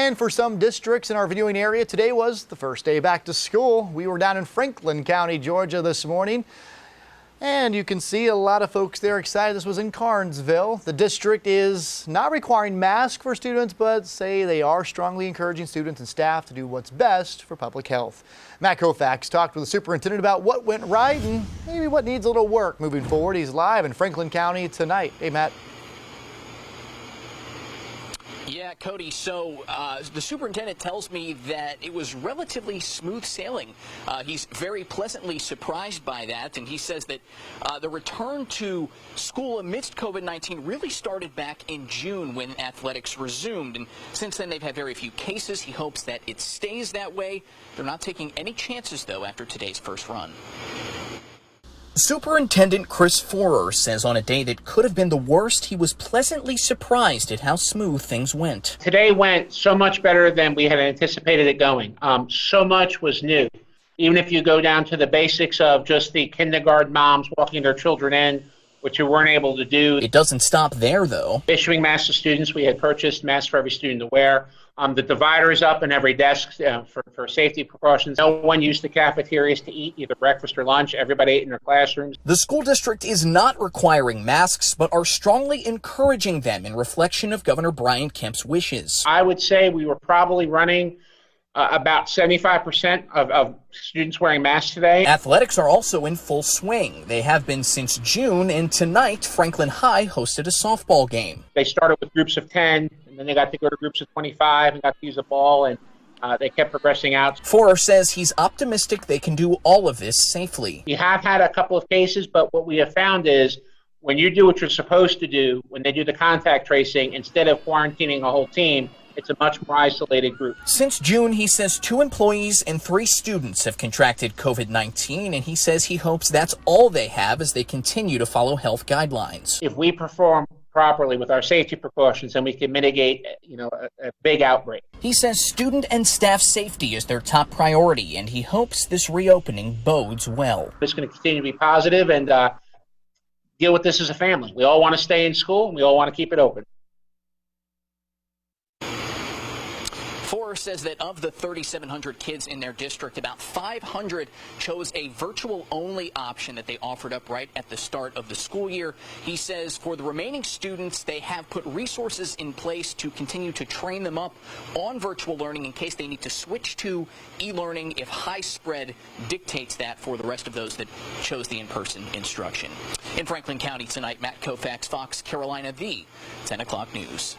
And for some districts in our viewing area, today was the first day back to school. We were down in Franklin County, Georgia this morning. And you can see a lot of folks there excited. This was in Carnesville. The district is not requiring masks for students, but say they are strongly encouraging students and staff to do what's best for public health. Matt Kaufax talked with the superintendent about what went right and maybe what needs a little work moving forward. He's live in Franklin County tonight. Hey, Matt. Yeah, Cody, so the superintendent tells me that it was relatively smooth sailing. He's very pleasantly surprised by that, and he says that the return to school amidst COVID-19 really started back in June when athletics resumed, and since then they've had very few cases. He hopes that it stays that way. They're not taking any chances, though, after today's first run. Superintendent Chris Forer says on a day that could have been the worst, he was pleasantly surprised at how smooth things went. Today went so much better than we had anticipated it going. So much was new. Even if you go down to the basics of just the kindergarten moms walking their children in, which we weren't able to do. It doesn't stop there, though. Issuing masks to students, we had purchased masks for every student to wear. The divider is up in every desk for safety precautions. No one used the cafeterias to eat either breakfast or lunch. Everybody ate in their classrooms. The school district is not requiring masks, but are strongly encouraging them in reflection of Governor Brian Kemp's wishes. I would say we were probably running about 75% of students wearing masks today. Athletics are also in full swing. They have been since June, and tonight Franklin High hosted a softball game. They started with groups of 10, and then they got to go to groups of 25 and got to use a ball, and they kept progressing out. Forer says he's optimistic they can do all of this safely. We have had a couple of cases, but what we have found is when you do what you're supposed to do, when they do the contact tracing, instead of quarantining a whole team, it's a much more isolated group. Since June, he says 2 employees and 3 students have contracted COVID-19, and he says he hopes that's all they have as they continue to follow health guidelines. If we perform properly with our safety precautions, then we can mitigate, a big outbreak. He says student and staff safety is their top priority, and he hopes this reopening bodes well. It's going to continue to be positive and deal with this as a family. We all want to stay in school, and we all want to keep it open. Forer says that of the 3,700 kids in their district, about 500 chose a virtual-only option that they offered up right at the start of the school year. He says for the remaining students, they have put resources in place to continue to train them up on virtual learning in case they need to switch to e-learning if high spread dictates that for the rest of those that chose the in-person instruction. In Franklin County tonight, Matt Kaufax, Fox Carolina, the 10 o'clock news.